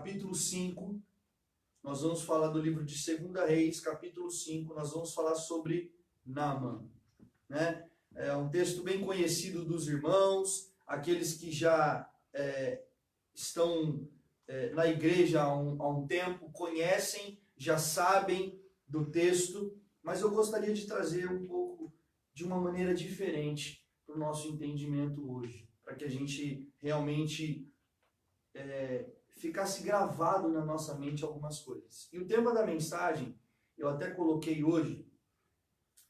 capítulo 5. Nós vamos falar do livro de 2 Reis, capítulo 5. Nós vamos falar sobre Naamã, né? É um texto bem conhecido dos irmãos, aqueles que já estão na igreja há um tempo, conhecem, já sabem do texto, mas eu gostaria de trazer um pouco de uma maneira diferente para o nosso entendimento hoje, para que a gente realmente ficasse gravado na nossa mente algumas coisas. E o tema da mensagem, eu até coloquei hoje,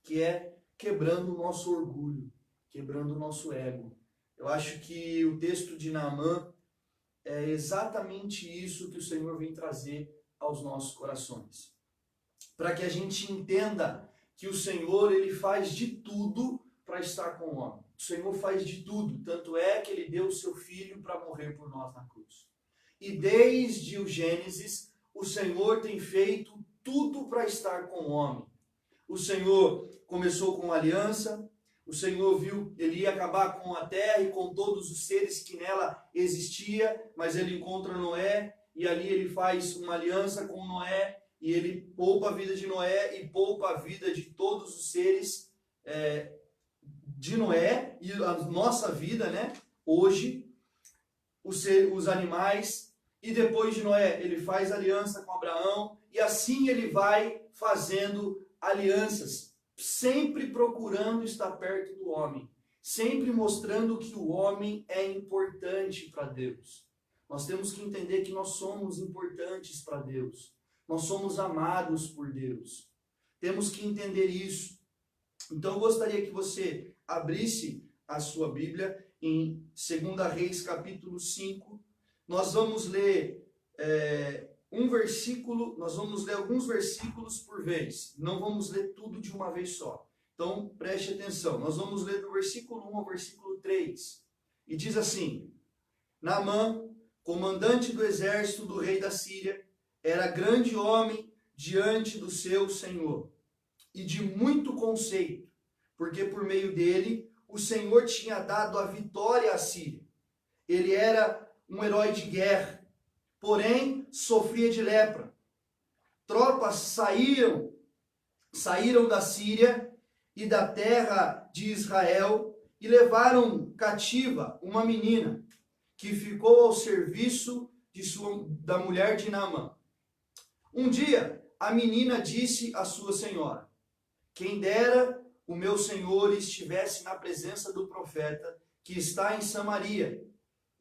que é quebrando o nosso orgulho, quebrando o nosso ego. Eu acho que o texto de Naamã é exatamente isso que o Senhor vem trazer aos nossos corações. Para que a gente entenda que o Senhor, ele faz de tudo para estar com o homem. O Senhor faz de tudo, tanto é que ele deu o seu filho para morrer por nós na cruz. E desde o Gênesis, o Senhor tem feito tudo para estar com o homem. O Senhor começou com uma aliança, o Senhor viu, ele ia acabar com a terra e com todos os seres que nela existia, mas ele encontra Noé, e ali ele faz uma aliança com Noé, e ele poupa a vida de Noé e poupa a vida de todos os seres de Noé, e a nossa vida, né? Hoje, os animais, e depois de Noé, ele faz aliança com Abraão, e assim ele vai fazendo alianças, sempre procurando estar perto do homem, sempre mostrando que o homem é importante para Deus. Nós temos que entender que nós somos importantes para Deus, nós somos amados por Deus, temos que entender isso. Então eu gostaria que você abrisse a sua Bíblia em 2 Reis capítulo 5, nós vamos ler um versículo, nós vamos ler alguns versículos por vez, não vamos ler tudo de uma vez só. Então preste atenção, nós vamos ler do versículo 1 ao versículo 3, e diz assim: Naamã, comandante do exército do rei da Síria, era grande homem diante do seu senhor, e de muito conceito, porque por meio dele o Senhor tinha dado a vitória à Síria. Ele era um herói de guerra, porém sofria de lepra. Tropas saíram da Síria e da terra de Israel e levaram cativa uma menina que ficou ao serviço da mulher de Naamã. Um dia a menina disse à sua senhora: quem dera o meu senhor estivesse na presença do profeta que está em Samaria,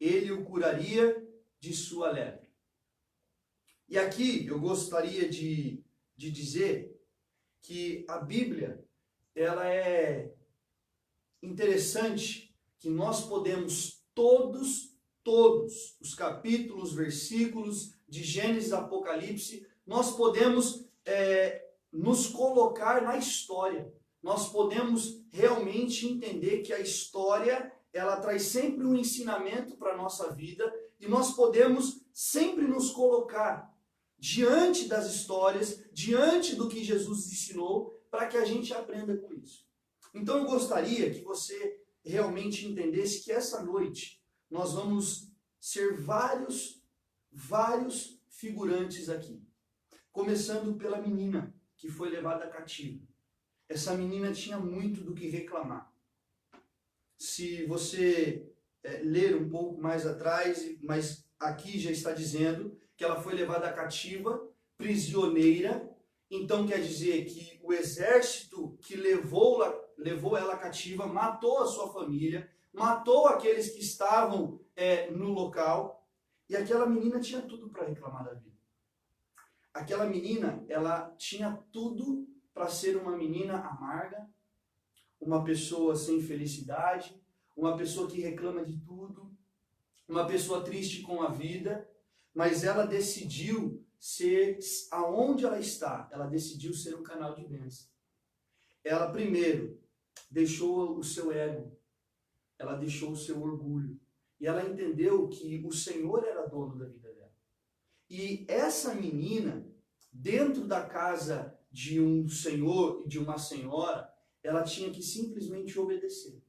ele o curaria de sua lepra. E aqui eu gostaria de dizer que a Bíblia, ela é interessante, que nós podemos todos os capítulos, versículos de Gênesis e Apocalipse, nós podemos nos colocar na história. Nós podemos realmente entender que a história, ela traz sempre um ensinamento para a nossa vida, e nós podemos sempre nos colocar diante das histórias, diante do que Jesus ensinou, para que a gente aprenda com isso. Então eu gostaria que você realmente entendesse que essa noite nós vamos ser vários figurantes aqui. Começando pela menina que foi levada cativa. Essa menina tinha muito do que reclamar. Se você ler um pouco mais atrás, mas aqui já está dizendo que ela foi levada cativa, prisioneira. Então quer dizer que o exército que levou ela cativa matou a sua família, matou aqueles que estavam no local, e aquela menina tinha tudo para reclamar da vida. Aquela menina, ela tinha tudo para ser uma menina amarga, uma pessoa sem felicidade, uma pessoa que reclama de tudo, uma pessoa triste com a vida, mas ela decidiu ser, aonde ela está, ela decidiu ser um canal de bênção. Ela primeiro deixou o seu ego, ela deixou o seu orgulho, e ela entendeu que o Senhor era dono da vida dela. E essa menina, dentro da casa de um senhor e de uma senhora, ela tinha que simplesmente obedecer.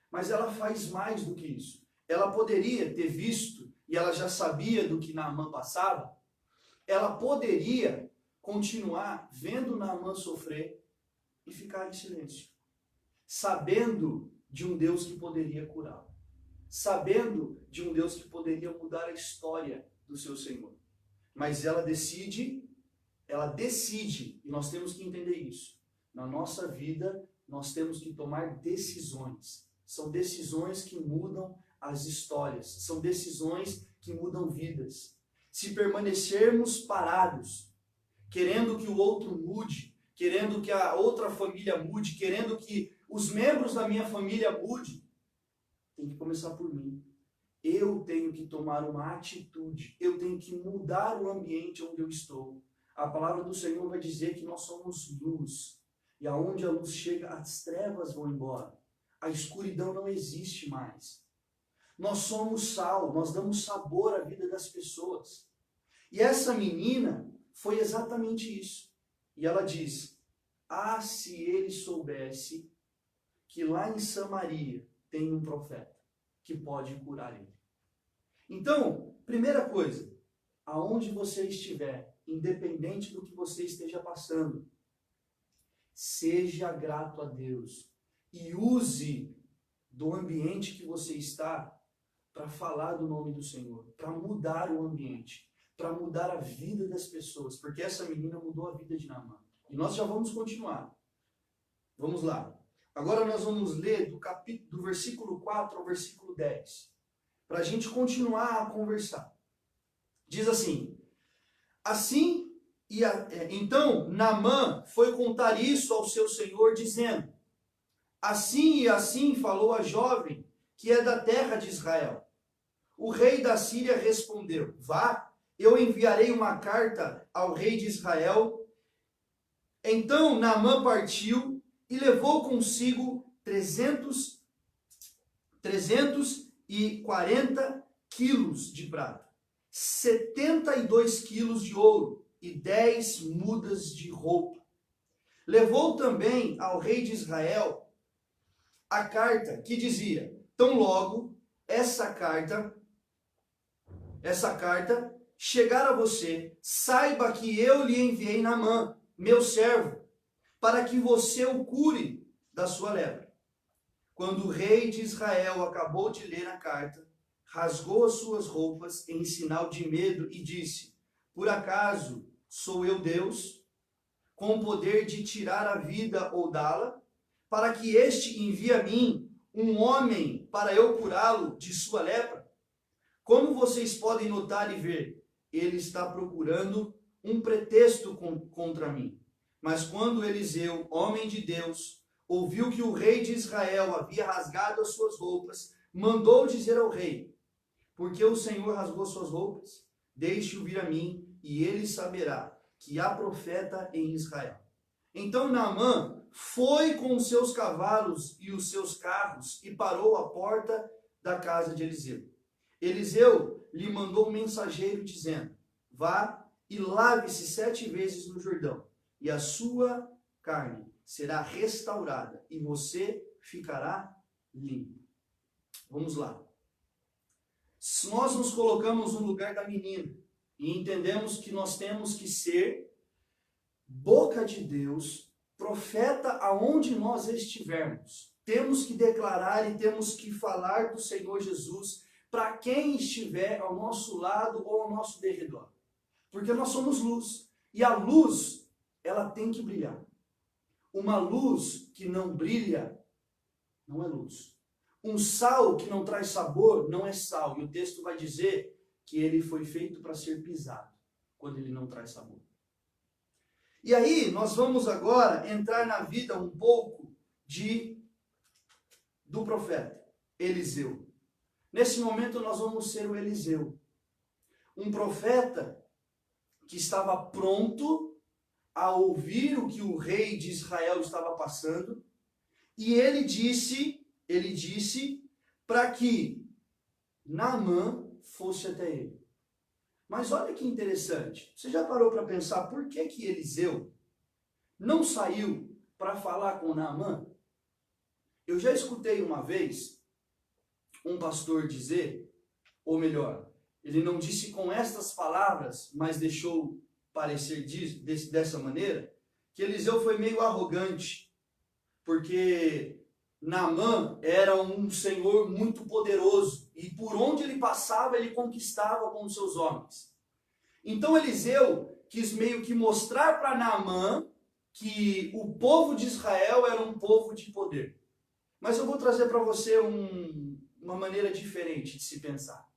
Mas ela faz mais do que isso. Ela poderia ter visto e ela já sabia do que Naamã passava, ela poderia continuar vendo Naamã sofrer e ficar em silêncio, sabendo de um Deus que poderia curá-lo, sabendo de um Deus que poderia mudar a história do seu Senhor. Mas ela decide, e nós temos que entender isso. Na nossa vida, nós temos que tomar decisões. São decisões que mudam as histórias, são decisões que mudam vidas. Se permanecermos parados, querendo que o outro mude, querendo que a outra família mude, querendo que os membros da minha família mude, tem que começar por mim. Eu tenho que tomar uma atitude, eu tenho que mudar o ambiente onde eu estou. A palavra do Senhor vai dizer que nós somos luz, e aonde a luz chega, as trevas vão embora. A escuridão não existe mais. Nós somos sal, nós damos sabor à vida das pessoas. E essa menina foi exatamente isso. E ela diz: ah, se ele soubesse que lá em Samaria tem um profeta que pode curar ele. Então, primeira coisa, aonde você estiver, independente do que você esteja passando, seja grato a Deus e use do ambiente que você está para falar do nome do Senhor, para mudar o ambiente, para mudar a vida das pessoas, porque essa menina mudou a vida de Naamã. E nós já vamos continuar. Vamos lá. Agora nós vamos ler do versículo 4 ao versículo 10, para a gente continuar a conversar. Diz assim: então Naamã foi contar isso ao seu senhor, dizendo: assim e assim falou a jovem que é da terra de Israel. O rei da Síria respondeu: vá, eu enviarei uma carta ao rei de Israel. Então Naamã partiu e levou consigo 340 quilos de prata, 72 quilos de ouro e 10 mudas de roupa. Levou também ao rei de Israel a carta que dizia: tão logo essa carta chegar a você, saiba que eu lhe enviei Naamã, meu servo, para que você o cure da sua lepra. Quando o rei de Israel acabou de ler a carta, rasgou as suas roupas em sinal de medo e disse: por acaso sou eu Deus, com o poder de tirar a vida ou dá-la, para que este envie a mim um homem para eu curá-lo de sua lepra? Como vocês podem notar e ver, ele está procurando um pretexto contra mim. Mas quando Eliseu, homem de Deus, ouviu que o rei de Israel havia rasgado as suas roupas, mandou dizer ao rei: porque o Senhor rasgou suas roupas? Deixe-o vir a mim, e ele saberá que há profeta em Israel. Então Naamã foi com os seus cavalos e os seus carros e parou à porta da casa de Eliseu. Eliseu lhe mandou um mensageiro dizendo: vá e lave-se 7 vezes no Jordão, e a sua carne será restaurada, e você ficará limpo. Vamos lá. Se nós nos colocamos no lugar da menina e entendemos que nós temos que ser boca de Deus, profeta aonde nós estivermos, temos que declarar e temos que falar do Senhor Jesus para quem estiver ao nosso lado ou ao nosso derredor. Porque nós somos luz. E a luz, ela tem que brilhar. Uma luz que não brilha, não é luz. Um sal que não traz sabor, não é sal. E o texto vai dizer que ele foi feito para ser pisado, quando ele não traz sabor. E aí, nós vamos agora entrar na vida um pouco do profeta Eliseu. Nesse momento nós vamos ser o Eliseu. Um profeta que estava pronto a ouvir o que o rei de Israel estava passando. E ele disse para que Naamã fosse até ele. Mas olha que interessante. Você já parou para pensar por que Eliseu não saiu para falar com Naamã? Eu já escutei uma vez um pastor dizer, ou melhor, Ele não disse com estas palavras, mas deixou parecer dessa maneira, que Eliseu foi meio arrogante, porque Naamã era um senhor muito poderoso, e por onde ele passava, ele conquistava com os seus homens. Então Eliseu quis meio que mostrar para Naamã que o povo de Israel era um povo de poder. Mas eu vou trazer para você uma maneira diferente de se pensar.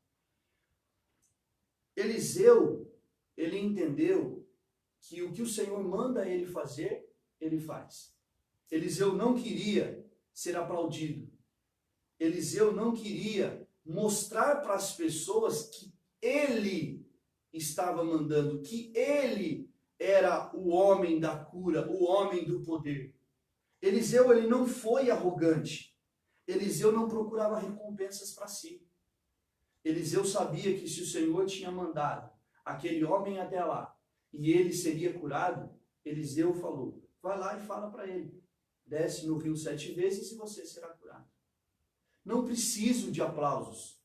Eliseu, ele entendeu que o que o Senhor manda ele fazer, ele faz. Eliseu não queria ser aplaudido. Eliseu não queria mostrar para as pessoas que ele estava mandando, que ele era o homem da cura, o homem do poder. Eliseu, ele não foi arrogante. Eliseu não procurava recompensas para si. Eliseu sabia que se o Senhor tinha mandado aquele homem até lá e ele seria curado, Eliseu falou, vai lá e fala para ele, desce no rio 7 vezes e você será curado. Não preciso de aplausos.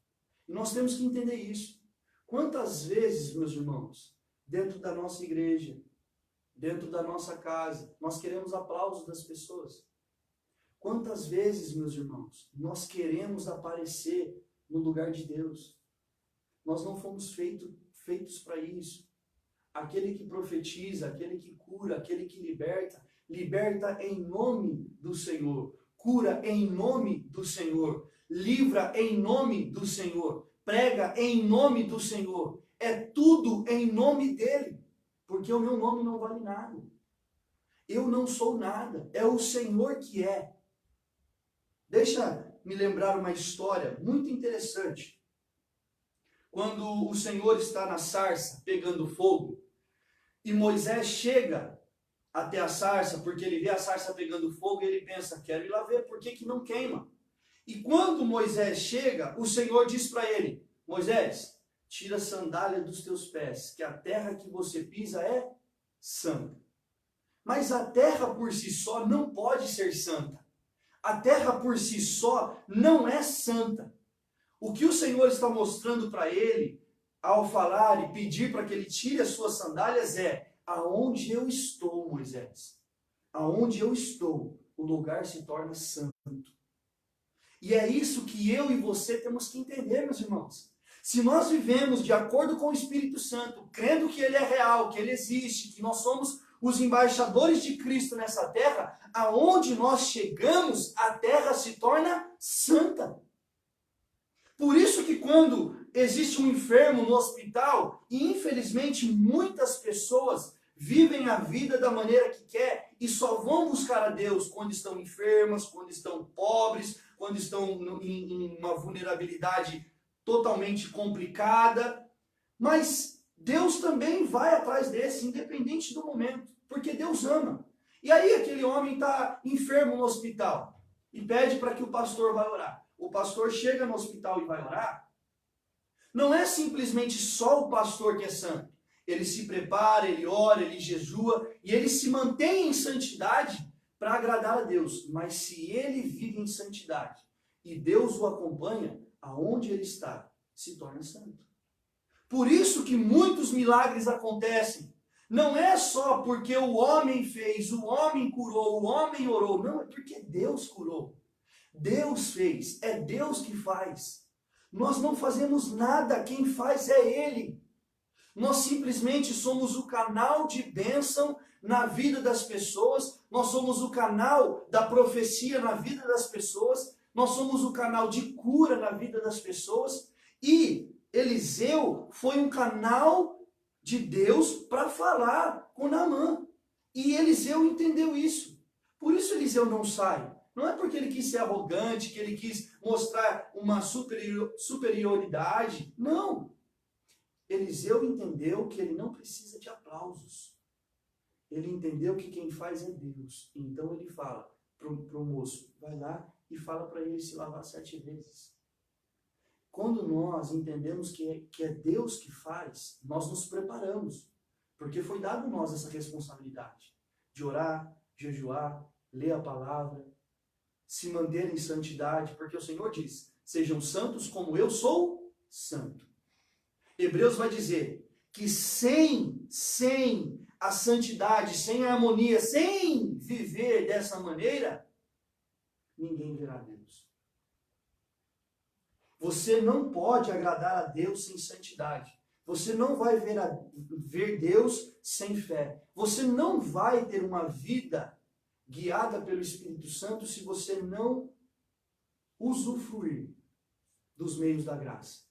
E nós temos que entender isso. Quantas vezes, meus irmãos, dentro da nossa igreja, dentro da nossa casa, nós queremos aplausos das pessoas? Quantas vezes, meus irmãos, nós queremos aparecer no lugar de Deus? Nós não fomos feitos para isso. Aquele que profetiza, aquele que cura, aquele que liberta, liberta em nome do Senhor, cura em nome do Senhor, livra em nome do Senhor, prega em nome do Senhor. É tudo em nome dele, porque o meu nome não vale nada. Eu não sou nada, é o Senhor que é. Deixa me lembrar uma história muito interessante. Quando o Senhor está na sarça pegando fogo e Moisés chega até a sarça, porque ele vê a sarça pegando fogo e ele pensa, quero ir lá ver por que não queima. E quando Moisés chega, o Senhor diz para ele, Moisés, tira a sandália dos teus pés, que a terra que você pisa é santa. Mas a terra por si só não pode ser santa. A terra por si só não é santa. O que o Senhor está mostrando para ele, ao falar e pedir para que ele tire as suas sandálias, é aonde eu estou, Moisés. Aonde eu estou, o lugar se torna santo. E é isso que eu e você temos que entender, meus irmãos. Se nós vivemos de acordo com o Espírito Santo, crendo que ele é real, que ele existe, que nós somos os embaixadores de Cristo nessa terra, aonde nós chegamos, a terra se torna santa. Por isso que quando existe um enfermo no hospital, e infelizmente muitas pessoas vivem a vida da maneira que quer e só vão buscar a Deus quando estão enfermas, quando estão pobres, quando estão em uma vulnerabilidade totalmente complicada. Mas Deus também vai atrás desse, independente do momento, porque Deus ama. E aí aquele homem está enfermo no hospital e pede para que o pastor vá orar. O pastor chega no hospital e vai orar. Não é simplesmente só o pastor que é santo. Ele se prepara, ele ora, ele jejua e ele se mantém em santidade para agradar a Deus. Mas se ele vive em santidade e Deus o acompanha, aonde ele está, se torna santo. Por isso que muitos milagres acontecem. Não é só porque o homem fez, o homem curou, o homem orou. Não, é porque Deus curou. Deus fez, é Deus que faz. Nós não fazemos nada, quem faz é Ele. Nós simplesmente somos o canal de bênção na vida das pessoas, nós somos o canal da profecia na vida das pessoas, nós somos o canal de cura na vida das pessoas, e Eliseu foi um canal de Deus para falar com Naamã. E Eliseu entendeu isso. Por isso Eliseu não sai. Não é porque ele quis ser arrogante, que ele quis mostrar uma superioridade. Não. Eliseu entendeu que ele não precisa de aplausos. Ele entendeu que quem faz é Deus. Então ele fala para o moço, vai lá e fala para ele se lavar 7 vezes. Quando nós entendemos que é Deus que faz, nós nos preparamos. Porque foi dado a nós essa responsabilidade de orar, jejuar, ler a palavra, se manter em santidade, porque o Senhor diz, sejam santos como eu sou santo. Hebreus vai dizer que sem a santidade, sem a harmonia, sem viver dessa maneira, ninguém verá Deus. Você não pode agradar a Deus sem santidade. Você não vai ver Deus sem fé. Você não vai ter uma vida guiada pelo Espírito Santo se você não usufruir dos meios da graça.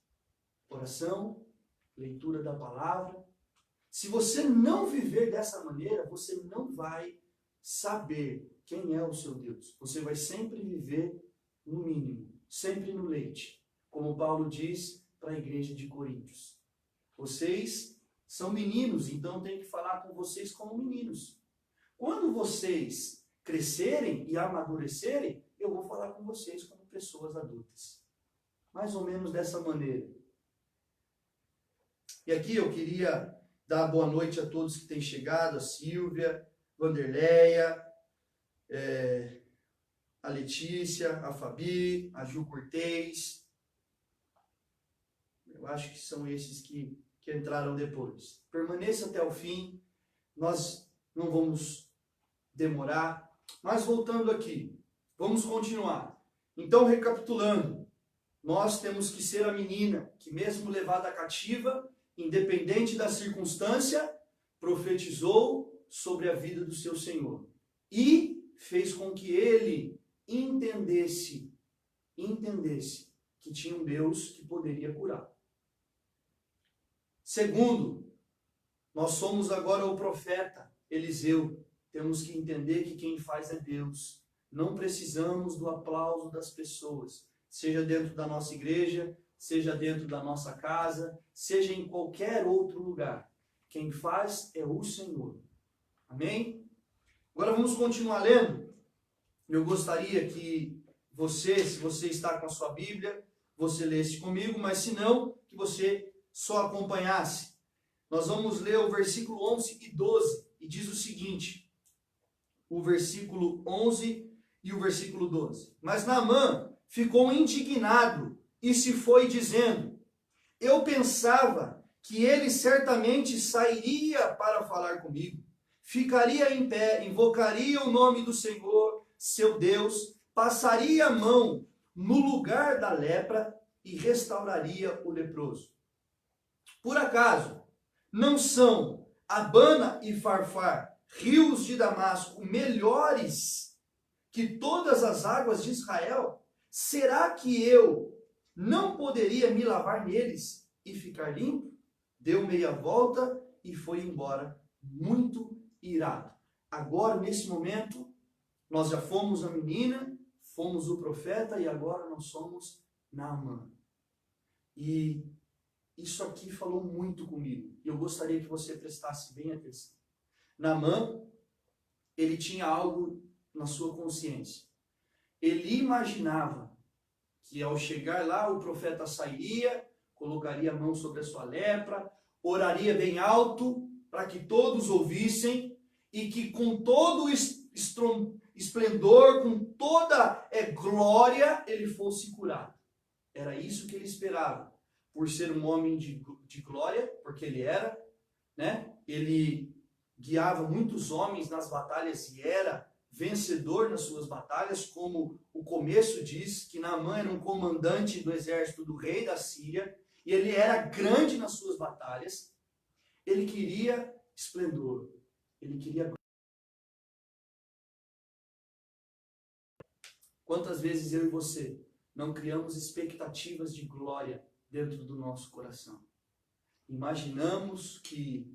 Oração, leitura da palavra. Se você não viver dessa maneira, você não vai saber quem é o seu Deus. Você vai sempre viver no mínimo, sempre no leite. Como Paulo diz para a igreja de Coríntios. Vocês são meninos, então tem que falar com vocês como meninos. Quando vocês crescerem e amadurecerem, eu vou falar com vocês como pessoas adultas. Mais ou menos dessa maneira. E aqui eu queria dar boa noite a todos que têm chegado, a Silvia, Vanderleia, a Letícia, a Fabi, a Ju Cortez. Eu acho que são esses que entraram depois. Permaneça até o fim, nós não vamos demorar, mas voltando aqui, vamos continuar. Então, recapitulando, nós temos que ser a menina que, mesmo levada cativa, independente da circunstância, profetizou sobre a vida do seu Senhor e fez com que ele entendesse que tinha um Deus que poderia curar. Segundo, nós somos agora o profeta Eliseu. Temos que entender que quem faz é Deus. Não precisamos do aplauso das pessoas, seja dentro da nossa igreja, seja dentro da nossa casa, seja em qualquer outro lugar. Quem faz é o Senhor. Amém? Agora vamos continuar lendo. Eu gostaria que você, se você está com a sua Bíblia, você lesse comigo, mas se não, que você só acompanhasse. Nós vamos ler o versículo 11 e 12, e diz o seguinte, o versículo 11 e o versículo 12. Mas Naamã ficou indignado e se foi dizendo, eu pensava que ele certamente sairia para falar comigo, ficaria em pé, invocaria o nome do Senhor, seu Deus, passaria a mão no lugar da lepra e restauraria o leproso. Por acaso, não são Abana e Farfar, rios de Damasco, melhores que todas as águas de Israel? Será que eu não poderia me lavar neles e ficar limpo? Deu meia volta e foi embora, muito irado. Agora, nesse momento, nós já fomos a menina, fomos o profeta e agora nós somos Naamã. E isso aqui falou muito comigo. E eu gostaria que você prestasse bem atenção. Naamã, ele tinha algo na sua consciência. Ele imaginava que ao chegar lá o profeta sairia, colocaria a mão sobre a sua lepra, oraria bem alto para que todos ouvissem e que com todo o esplendor, com toda glória, ele fosse curado. Era isso que ele esperava. Por ser um homem de glória, porque ele era, né? Ele guiava muitos homens nas batalhas e era vencedor nas suas batalhas, como o começo diz, que Naamã era um comandante do exército do rei da Síria, e ele era grande nas suas batalhas. Ele queria esplendor, ele queria. Quantas vezes eu e você não criamos expectativas de glória dentro do nosso coração? Imaginamos que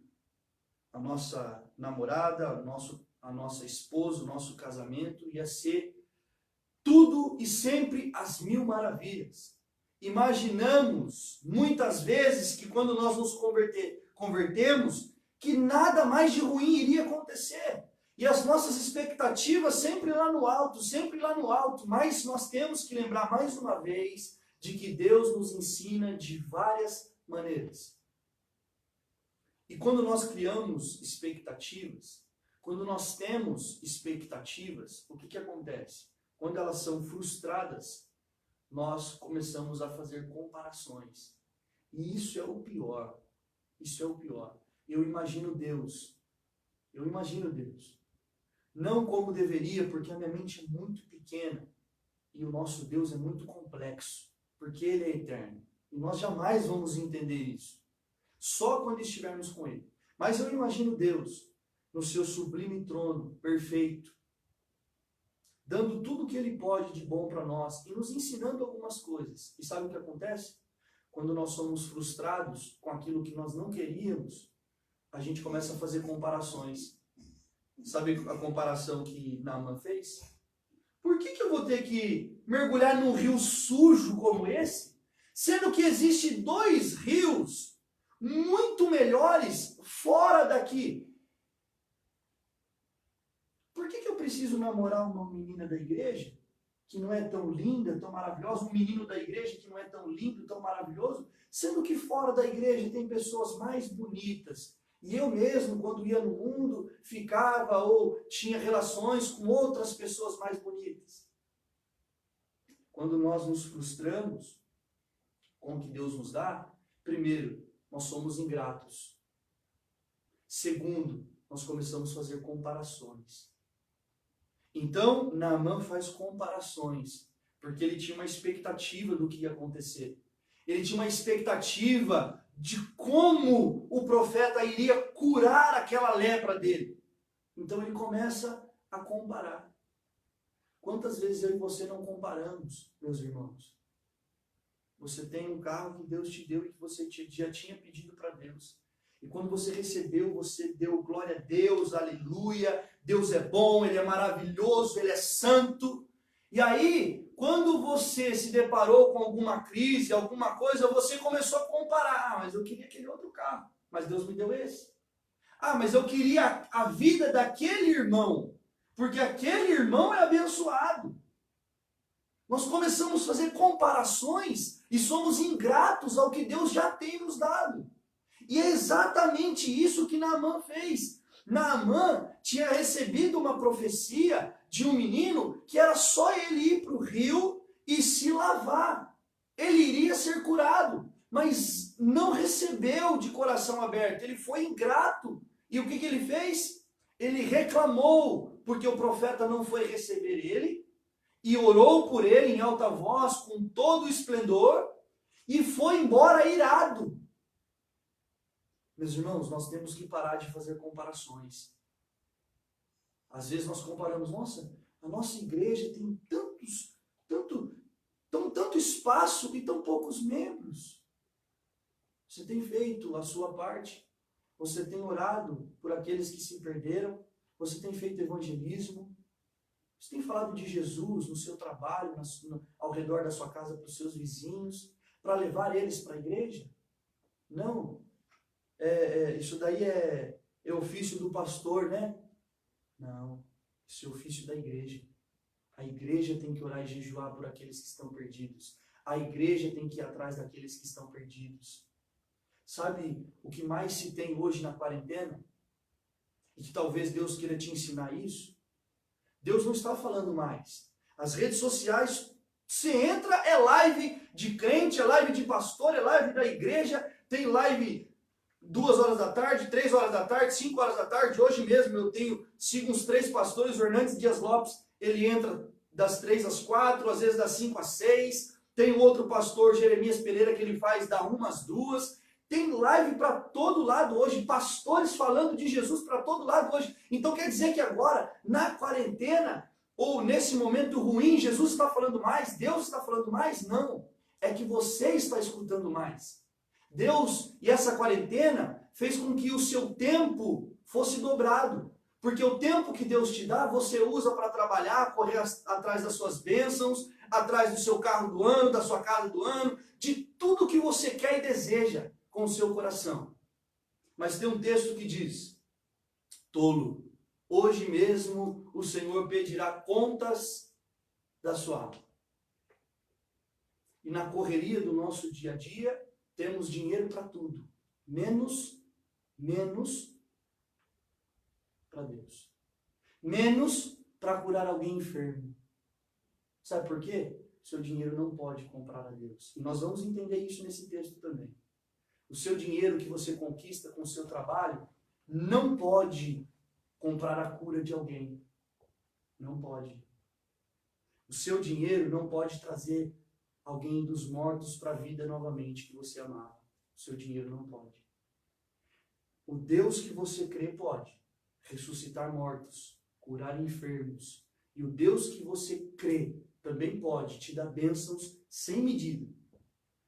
a nossa namorada, a nossa esposa, o nosso casamento ia ser tudo e sempre às mil maravilhas. Imaginamos muitas vezes que quando nós nos convertemos, que nada mais de ruim iria acontecer. E as nossas expectativas sempre lá no alto, mas nós temos que lembrar mais uma vez de que Deus nos ensina de várias maneiras. E quando nós criamos expectativas, quando nós temos expectativas, o que acontece? Quando elas são frustradas, nós começamos a fazer comparações. E isso é o pior. Isso é o pior. Eu imagino Deus. Não como deveria, porque a minha mente é muito pequena. E o nosso Deus é muito complexo, porque Ele é eterno. E nós jamais vamos entender isso. Só quando estivermos com Ele. Mas eu imagino Deus no seu sublime trono, perfeito, dando tudo o que Ele pode de bom para nós e nos ensinando algumas coisas. E sabe o que acontece? Quando nós somos frustrados com aquilo que nós não queríamos, a gente começa a fazer comparações. Sabe a comparação que Naamã fez? Por que eu vou ter que mergulhar num rio sujo como esse, sendo que existe 2 rios muito melhores fora daqui? Por que eu preciso namorar uma menina da igreja que não é tão linda, tão maravilhosa, um menino da igreja que não é tão lindo, tão maravilhoso, sendo que fora da igreja tem pessoas mais bonitas? E eu mesmo, quando ia no mundo, ficava ou tinha relações com outras pessoas mais bonitas. Quando nós nos frustramos com o que Deus nos dá, primeiro, nós somos ingratos. Segundo, nós começamos a fazer comparações. Então, Naamã faz comparações, porque ele tinha uma expectativa do que ia acontecer. Ele tinha uma expectativa de como o profeta iria curar aquela lepra dele. Então ele começa a comparar. Quantas vezes eu e você não comparamos, meus irmãos? Você tem um carro que Deus te deu e que você já tinha pedido para Deus. E quando você recebeu, você deu glória a Deus, aleluia, Deus é bom, Ele é maravilhoso, Ele é santo. E aí, quando você se deparou com alguma crise, alguma coisa, você começou a comparar. Ah, mas eu queria aquele outro carro, mas Deus me deu esse. Ah, mas eu queria a vida daquele irmão, porque aquele irmão é abençoado. Nós começamos a fazer comparações e somos ingratos ao que Deus já tem nos dado. E é exatamente isso que Naamã fez. Naamã tinha recebido uma profecia de um menino que era só ele ir para o rio e se lavar. Ele iria ser curado, mas não recebeu de coração aberto. Ele foi ingrato. E o que ele fez? Ele reclamou porque o profeta não foi receber ele e orou por ele em alta voz, com todo o esplendor, e foi embora irado. Meus irmãos, nós temos que parar de fazer comparações. Às vezes nós comparamos, nossa, a nossa igreja tem tanto espaço e tão poucos membros. Você tem feito a sua parte, você tem orado por aqueles que se perderam, você tem feito evangelismo, você tem falado de Jesus no seu trabalho, ao redor da sua casa para os seus vizinhos, para levar eles para a igreja? Não. Isso daí é ofício do pastor, né? Não, isso é ofício da igreja. A igreja tem que orar e jejuar por aqueles que estão perdidos. A igreja tem que ir atrás daqueles que estão perdidos. Sabe o que mais se tem hoje na quarentena? E que talvez Deus queira te ensinar isso? Deus não está falando mais. As redes sociais, você entra, é live de crente, é live de pastor, é live da igreja, tem live 2 horas da tarde, 3 horas da tarde, 5 horas da tarde. Hoje mesmo eu sigo uns 3 pastores, o Hernandes Dias Lopes, ele entra das 3 às 4, às vezes das 5 às 6. Tem um outro pastor, Jeremias Pereira, que ele faz da 1 às 2. Tem live para todo lado hoje, pastores falando de Jesus para todo lado hoje. Então quer dizer que agora, na quarentena, ou nesse momento ruim, Jesus está falando mais? Deus está falando mais? Não. É que você está escutando mais. Deus, e essa quarentena, fez com que o seu tempo fosse dobrado. Porque o tempo que Deus te dá, você usa para trabalhar, correr atrás das suas bênçãos, atrás do seu carro do ano, da sua casa do ano, de tudo que você quer e deseja com o seu coração. Mas tem um texto que diz: tolo, hoje mesmo o Senhor pedirá contas da sua alma. E na correria do nosso dia a dia, temos dinheiro para tudo, menos para Deus. Menos para curar alguém enfermo. Sabe por quê? Seu dinheiro não pode comprar a Deus. E nós vamos entender isso nesse texto também. O seu dinheiro que você conquista com o seu trabalho não pode comprar a cura de alguém. Não pode. O seu dinheiro não pode trazer alguém dos mortos para a vida novamente que você amava. O seu dinheiro não pode. O Deus que você crê pode ressuscitar mortos, curar enfermos. E o Deus que você crê também pode te dar bênçãos sem medida.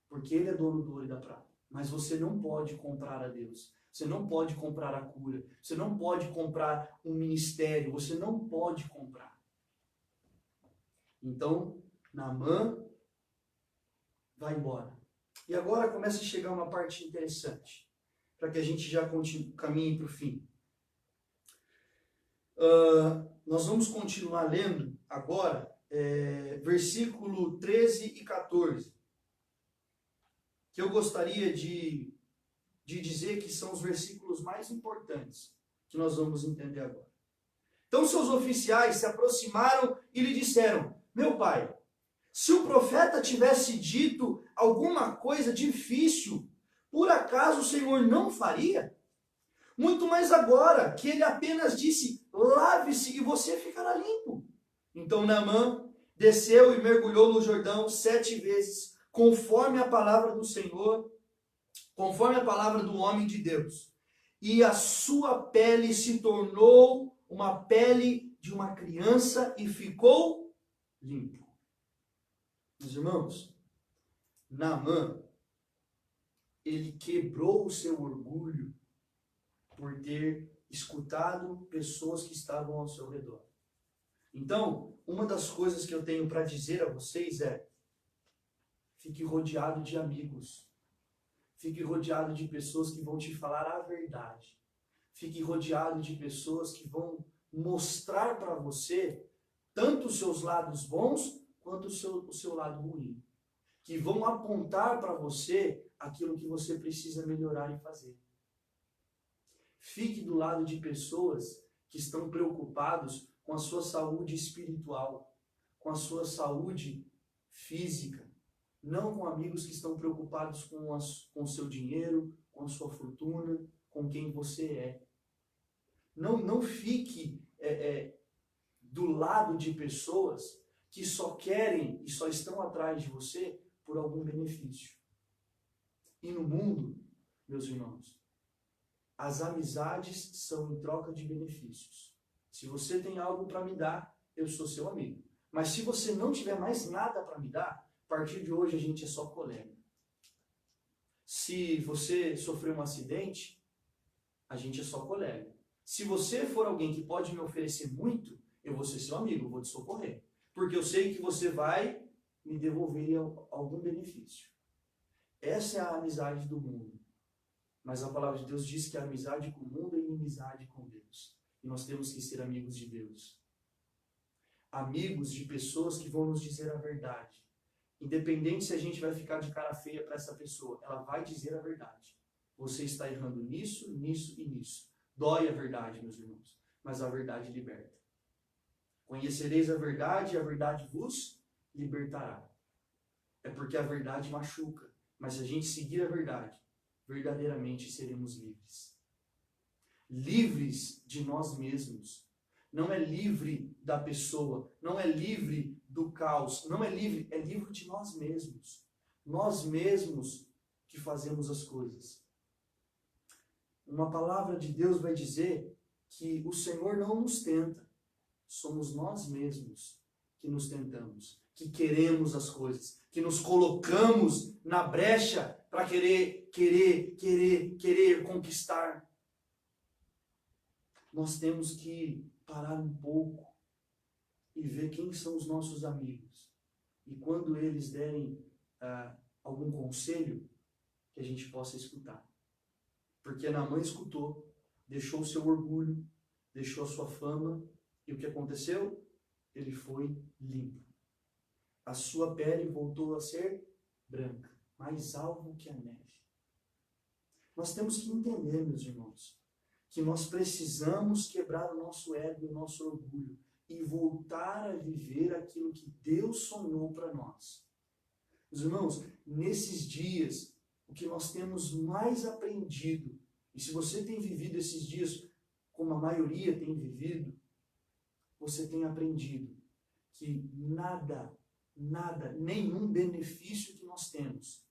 Porque Ele é dono do ouro e da prata. Mas você não pode comprar a Deus. Você não pode comprar a cura. Você não pode comprar um ministério. Você não pode comprar. Então, Naamã vai embora. E agora começa a chegar uma parte interessante. Para que a gente já caminhe para o fim. Nós vamos continuar lendo agora versículo 13 e 14. Que eu gostaria de dizer que são os versículos mais importantes que nós vamos entender agora. Então seus oficiais se aproximaram e lhe disseram: meu pai, se o profeta tivesse dito alguma coisa difícil, por acaso o Senhor não faria? Muito mais agora que ele apenas disse: lave-se e você ficará limpo. Então Naamã desceu e mergulhou no Jordão 7 vezes, conforme a palavra do Senhor, conforme a palavra do homem de Deus. E a sua pele se tornou uma pele de uma criança e ficou limpo. Meus irmãos, Naamã, ele quebrou o seu orgulho por ter escutado pessoas que estavam ao seu redor. Então, uma das coisas que eu tenho para dizer a vocês é: fique rodeado de amigos. Fique rodeado de pessoas que vão te falar a verdade. Fique rodeado de pessoas que vão mostrar para você tanto os seus lados bons quanto o seu lado ruim. Que vão apontar para você aquilo que você precisa melhorar e fazer. Fique do lado de pessoas que estão preocupados com a sua saúde espiritual, com a sua saúde física. Não com amigos que estão preocupados com o seu dinheiro, com a sua fortuna, com quem você é. Não fique do lado de pessoas que só querem e só estão atrás de você por algum benefício. E no mundo, meus irmãos, as amizades são em troca de benefícios. Se você tem algo para me dar, eu sou seu amigo. Mas se você não tiver mais nada para me dar, a partir de hoje a gente é só colega. Se você sofreu um acidente, a gente é só colega. Se você for alguém que pode me oferecer muito, eu vou ser seu amigo, eu vou te socorrer. Porque eu sei que você vai me devolver algum benefício. Essa é a amizade do mundo. Mas a palavra de Deus diz que a amizade com o mundo é inimizade com Deus. E nós temos que ser amigos de Deus. Amigos de pessoas que vão nos dizer a verdade. Independente se a gente vai ficar de cara feia para essa pessoa, ela vai dizer a verdade. Você está errando nisso, nisso e nisso. Dói a verdade, meus irmãos, mas a verdade liberta. Conhecereis a verdade e a verdade vos libertará. É porque a verdade machuca, mas se a gente seguir a verdade, verdadeiramente seremos livres. Livres de nós mesmos. Não é livre da pessoa, não é livre do caos, não é livre de nós mesmos. Nós mesmos que fazemos as coisas. Uma palavra de Deus vai dizer que o Senhor não nos tenta, somos nós mesmos que nos tentamos, que queremos as coisas, que nos colocamos na brecha para querer conquistar. Nós temos que parar um pouco e ver quem são os nossos amigos. E quando eles derem algum conselho, que a gente possa escutar. Porque Naamã escutou, deixou o seu orgulho, deixou a sua fama, e o que aconteceu? Ele foi limpo. A sua pele voltou a ser branca, mais alvo que a neve. Nós temos que entender, meus irmãos, que nós precisamos quebrar o nosso ego e o nosso orgulho e voltar a viver aquilo que Deus sonhou para nós. Meus irmãos, nesses dias o que nós temos mais aprendido, e se você tem vivido esses dias como a maioria tem vivido, você tem aprendido que nada, nenhum benefício que nós temos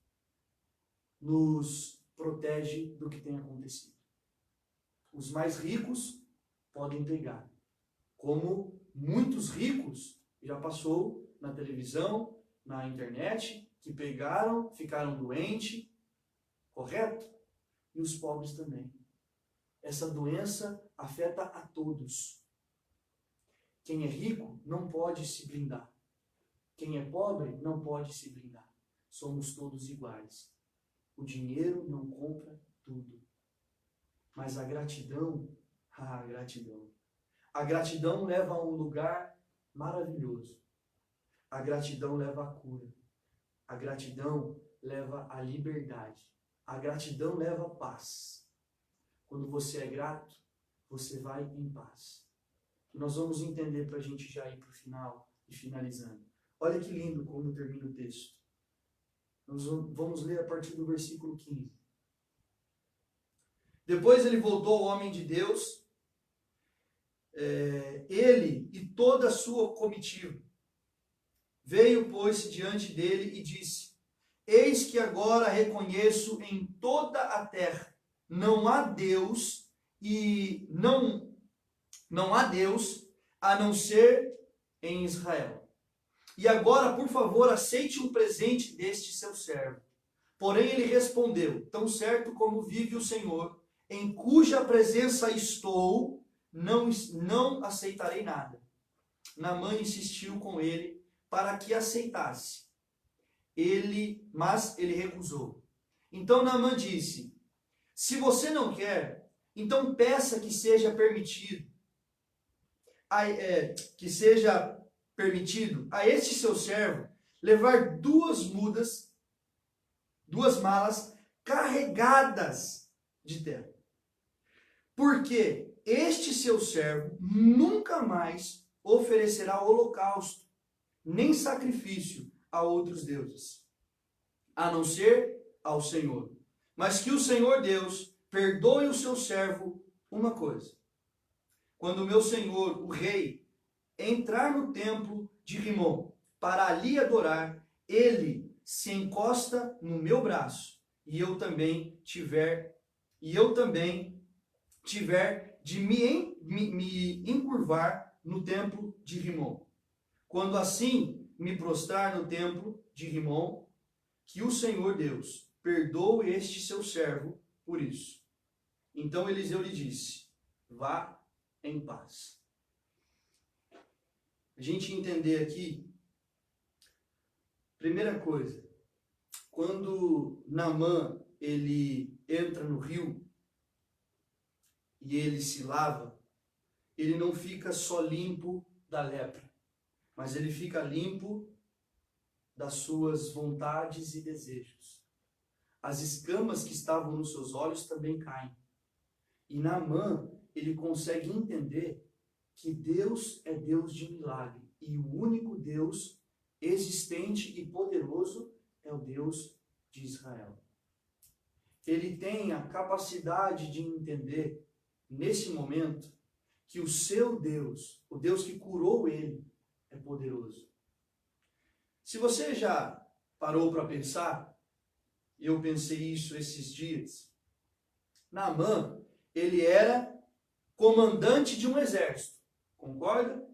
nos protege do que tem acontecido. Os mais ricos podem pegar, como muitos ricos já passou na televisão, na internet, que pegaram, ficaram doentes, correto? E os pobres também. Essa doença afeta a todos. Quem é rico não pode se blindar. Quem é pobre não pode se blindar. Somos todos iguais. O dinheiro não compra tudo. Mas a gratidão, a gratidão leva a um lugar maravilhoso. A gratidão leva à cura. A gratidão leva à liberdade. A gratidão leva à paz. Quando você é grato, você vai em paz. E nós vamos entender para a gente já ir para o final e finalizando. Olha que lindo como termina o texto. Nós vamos ler a partir do versículo 15. Depois ele voltou ao homem de Deus, ele e toda a sua comitiva. Veio, pôs-se diante dele e disse: Eis que agora reconheço em toda a terra, não há Deus e não há Deus a não ser em Israel. E agora, por favor, aceite um presente deste seu servo. Porém ele respondeu: Tão certo como vive o Senhor, em cuja presença estou, não aceitarei nada. Naamã insistiu com ele para que aceitasse. Mas ele recusou. Então Naamã disse: Se você não quer, então peça que seja permitido a este seu servo levar duas malas carregadas de terra. Porque este seu servo nunca mais oferecerá holocausto, nem sacrifício a outros deuses, a não ser ao Senhor. Mas que o Senhor Deus perdoe o seu servo uma coisa. Quando o meu senhor, o rei, entrar no templo de Rimom para ali adorar, ele se encosta no meu braço, e eu também tiver de me encurvar no templo de Rimom. Quando assim me prostrar no templo de Rimom, que o Senhor Deus perdoe este seu servo por isso. Então Eliseu lhe disse: Vá em paz. A gente entender aqui, primeira coisa, quando Naamã ele entra no rio e ele se lava, ele não fica só limpo da lepra, mas ele fica limpo das suas vontades e desejos. As escamas que estavam nos seus olhos também caem. E Naamã, ele consegue entender que Deus é Deus de milagre. E o único Deus existente e poderoso é o Deus de Israel. Ele tem a capacidade de entender, nesse momento, que o seu Deus, o Deus que curou ele, é poderoso. Se você já parou para pensar, eu pensei isso esses dias, Naamã, ele era comandante de um exército, concorda?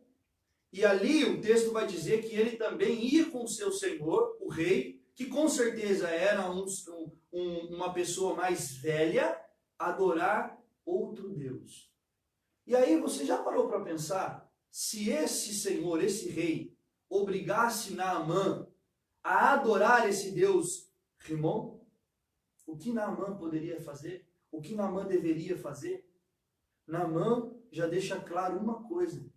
E ali o texto vai dizer que ele também ia com o seu senhor, o rei, que com certeza era uma pessoa mais velha, adorar outro Deus. E aí você já parou para pensar, se esse senhor, esse rei, obrigasse Naamã a adorar esse Deus Rimom, o que Naamã poderia fazer? O que Naamã deveria fazer? Naamã já deixa claro uma coisa,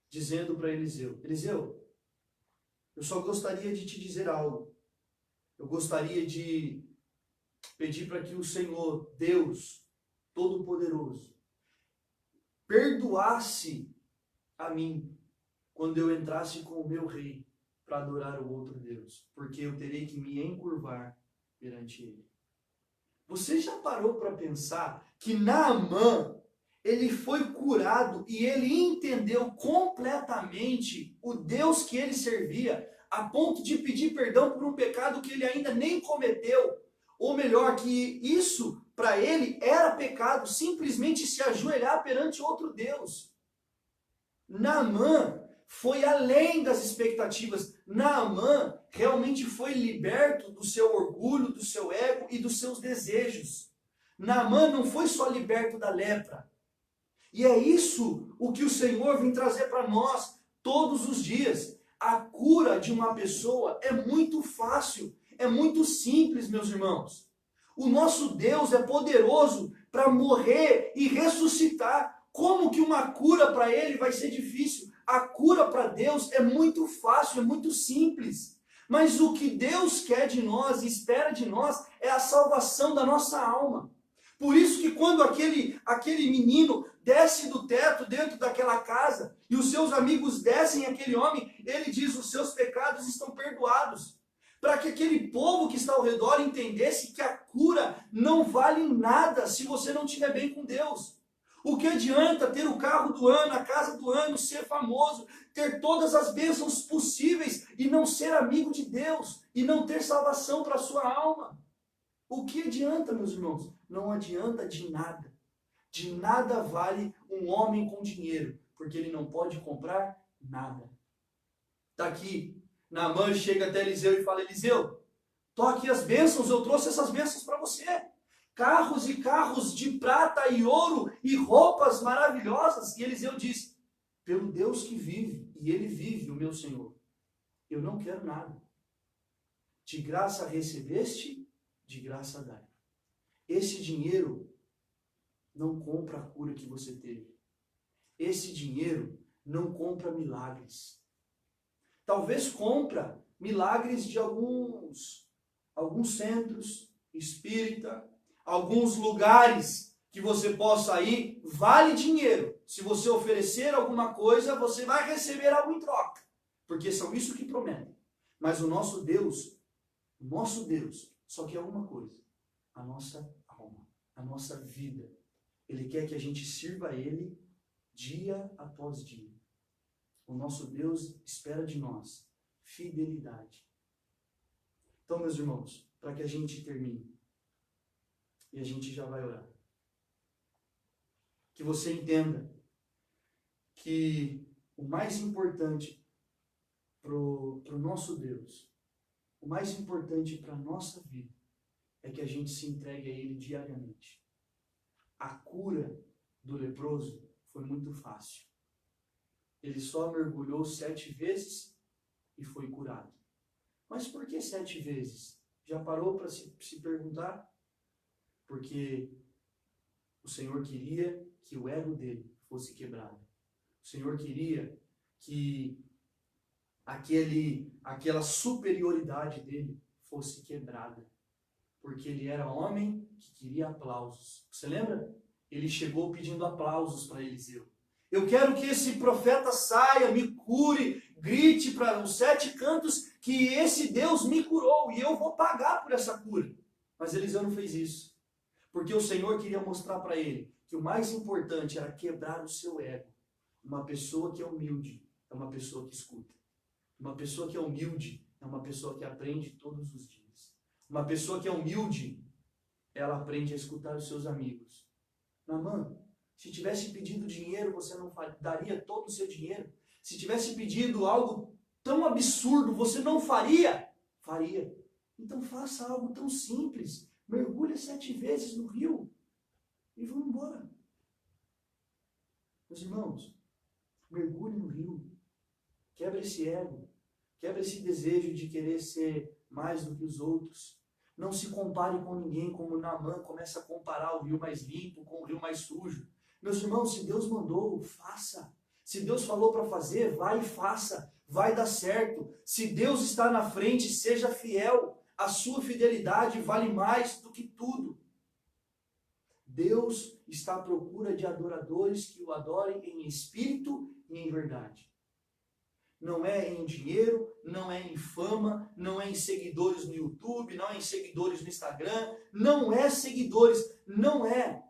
dizendo para Eliseu: Eliseu, eu só gostaria de te dizer algo. Eu gostaria de pedir para que o Senhor, Deus Todo-Poderoso, perdoasse a mim quando eu entrasse com o meu rei para adorar o outro Deus, porque eu terei que me encurvar perante ele. Você já parou para pensar que Naamã, ele foi curado e ele entendeu completamente o Deus que ele servia, a ponto de pedir perdão por um pecado que ele ainda nem cometeu? Ou melhor, que isso para ele era pecado, simplesmente se ajoelhar perante outro Deus. Naamã foi além das expectativas. Naamã realmente foi liberto do seu orgulho, do seu ego e dos seus desejos. Naamã não foi só liberto da lepra. E é isso o que o Senhor vem trazer para nós todos os dias. A cura de uma pessoa é muito fácil, é muito simples, meus irmãos. O nosso Deus é poderoso para morrer e ressuscitar. Como que uma cura para ele vai ser difícil? A cura para Deus é muito fácil, é muito simples. Mas o que Deus quer de nós e espera de nós é a salvação da nossa alma. Por isso que quando aquele menino desce do teto dentro daquela casa e os seus amigos descem aquele homem, ele diz: os seus pecados estão perdoados. Para que aquele povo que está ao redor entendesse que a cura não vale nada se você não estiver bem com Deus. O que adianta ter o carro do ano, a casa do ano, ser famoso, ter todas as bênçãos possíveis e não ser amigo de Deus e não ter salvação para a sua alma? O que adianta, meus irmãos? Não adianta de nada. De nada vale um homem com dinheiro, porque ele não pode comprar nada. Está aqui, Naamã chega até Eliseu e fala: Eliseu, toque as bênçãos, eu trouxe essas bênçãos para você. Carros e carros de prata e ouro e roupas maravilhosas. E Eliseu diz: pelo Deus que vive, e ele vive, o meu Senhor, eu não quero nada. De graça recebeste, de graça dai. Esse dinheiro não compra a cura que você teve. Esse dinheiro não compra milagres. Talvez compra milagres de alguns centros espírita, alguns lugares que você possa ir, vale dinheiro. Se você oferecer alguma coisa, você vai receber algo em troca, porque são isso que prometem. Mas o nosso Deus só quer uma coisa: a nossa alma, a nossa vida. Ele quer que a gente sirva a Ele dia após dia. O nosso Deus espera de nós fidelidade. Então, meus irmãos, para que a gente termine, e a gente já vai orar, que você entenda que o mais importante para o nosso Deus, o mais importante para a nossa vida, é que a gente se entregue a Ele diariamente. A cura do leproso foi muito fácil. Ele só mergulhou 7 vezes e foi curado. Mas por que 7 vezes? Já parou para se perguntar? Porque o Senhor queria que o ego dele fosse quebrado. O Senhor queria que aquela superioridade dele fosse quebrada. Porque ele era homem que queria aplausos. Você lembra? Ele chegou pedindo aplausos para Eliseu. Eu quero que esse profeta saia, me cure, grite para os 7 cantos que esse Deus me curou e eu vou pagar por essa cura. Mas Eliseu não fez isso. Porque o Senhor queria mostrar para ele que o mais importante era quebrar o seu ego. Uma pessoa que é humilde é uma pessoa que escuta. Uma pessoa que é humilde é uma pessoa que aprende todos os dias. Uma pessoa que é humilde, ela aprende a escutar os seus amigos. Naamã, se tivesse pedido dinheiro, você não daria todo o seu dinheiro? Se tivesse pedido algo tão absurdo, você não faria? Faria. Então faça algo tão simples. Mergulhe 7 vezes no rio e vamos embora. Meus irmãos, mergulhe no rio. Quebra esse ego. Quebra esse desejo de querer ser mais do que os outros. Não se compare com ninguém, como Naamã começa a comparar o rio mais limpo com o rio mais sujo. Meus irmãos, se Deus mandou, faça. Se Deus falou para fazer, vai e faça. Vai dar certo. Se Deus está na frente, seja fiel. A sua fidelidade vale mais do que tudo. Deus está à procura de adoradores que o adorem em espírito e em verdade. Não é em dinheiro, não é em fama, não é em seguidores no YouTube, não é em seguidores no Instagram, não é seguidores, não é.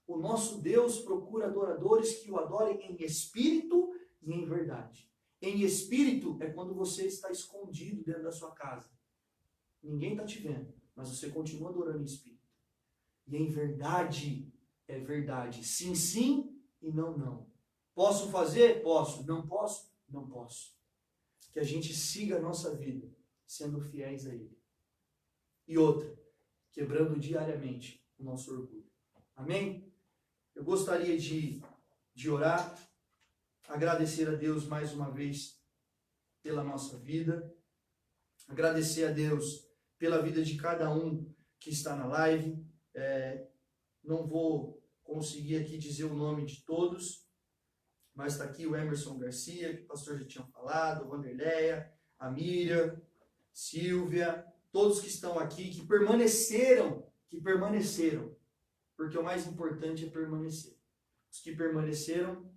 O nosso Deus procura adoradores que o adorem em espírito e em verdade. Em espírito é quando você está escondido dentro da sua casa. Ninguém está te vendo, mas você continua adorando em espírito. E em verdade é verdade. Sim, sim e não, não. Posso fazer? Posso. Não posso? Não posso. Que a gente siga a nossa vida sendo fiéis a Ele. E outra, quebrando diariamente o nosso orgulho. Amém? Eu gostaria de orar, agradecer a Deus mais uma vez pela nossa vida, agradecer a Deus pela vida de cada um que está na live. Não vou conseguir aqui dizer o nome de todos, mas está aqui o Emerson Garcia, que o pastor já tinha falado, a Vanderleia, a Miriam, Silvia, todos que estão aqui, que permaneceram, porque o mais importante é permanecer. Os que permaneceram,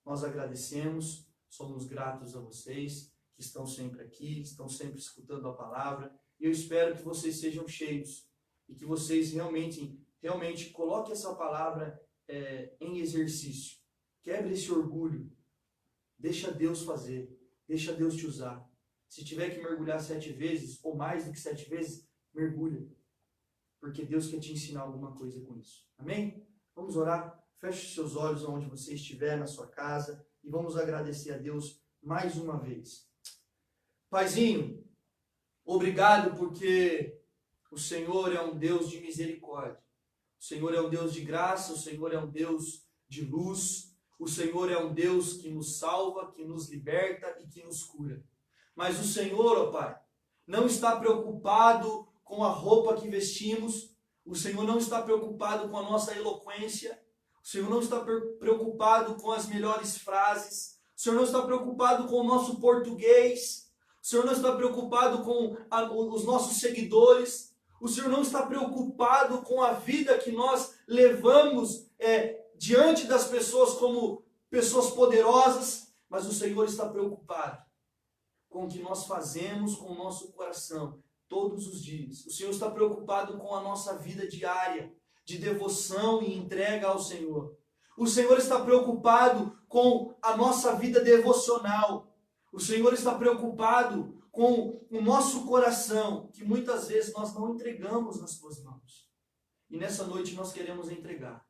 nós agradecemos, somos gratos a vocês, que estão sempre aqui, estão sempre escutando a palavra, e eu espero que vocês sejam cheios, e que vocês realmente coloquem essa palavra em exercício. Quebre esse orgulho, deixa Deus fazer, deixa Deus te usar. Se tiver que mergulhar 7 vezes, ou mais do que 7 vezes, mergulha. Porque Deus quer te ensinar alguma coisa com isso. Amém? Vamos orar? Feche os seus olhos onde você estiver, na sua casa, e vamos agradecer a Deus mais uma vez. Paizinho, obrigado porque o Senhor é um Deus de misericórdia. O Senhor é um Deus de graça, o Senhor é um Deus de luz. O Senhor é um Deus que nos salva, que nos liberta e que nos cura. Mas o Senhor, ó Pai, não está preocupado com a roupa que vestimos. O Senhor não está preocupado com a nossa eloquência. O Senhor não está preocupado com as melhores frases. O Senhor não está preocupado com o nosso português. O Senhor não está preocupado com os nossos seguidores. O Senhor não está preocupado com a vida que nós levamos diante das pessoas como pessoas poderosas, mas o Senhor está preocupado com o que nós fazemos com o nosso coração todos os dias. O Senhor está preocupado com a nossa vida diária de devoção e entrega ao Senhor. O Senhor está preocupado com a nossa vida devocional. O Senhor está preocupado com o nosso coração, que muitas vezes nós não entregamos nas tuas mãos. E nessa noite nós queremos entregar.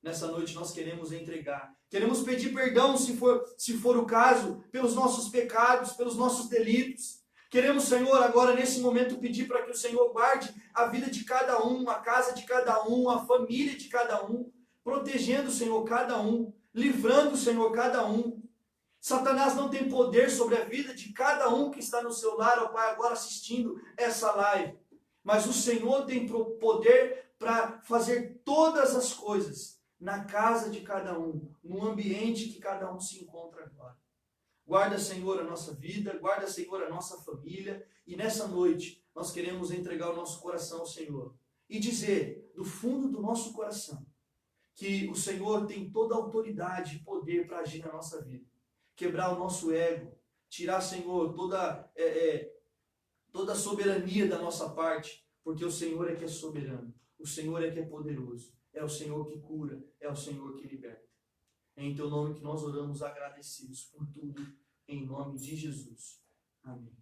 Nessa noite nós queremos entregar. Queremos pedir perdão, se for o caso, pelos nossos pecados, pelos nossos delitos. Queremos, Senhor, agora nesse momento pedir para que o Senhor guarde a vida de cada um, a casa de cada um, a família de cada um, protegendo, Senhor, cada um, livrando, Senhor, cada um. Satanás não tem poder sobre a vida de cada um que está no seu lar, ó Pai, agora assistindo essa live. Mas o Senhor tem poder para fazer todas as coisas na casa de cada um, no ambiente que cada um se encontra agora. Guarda, Senhor, a nossa vida, guarda, Senhor, a nossa família, e nessa noite nós queremos entregar o nosso coração ao Senhor e dizer, do fundo do nosso coração, que o Senhor tem toda a autoridade e poder para agir na nossa vida, quebrar o nosso ego, tirar, Senhor, toda a soberania da nossa parte, porque o Senhor é que é soberano, o Senhor é que é poderoso, é o Senhor que cura, é o Senhor que liberta. É em teu nome que nós oramos agradecidos por tudo, em nome de Jesus. Amém.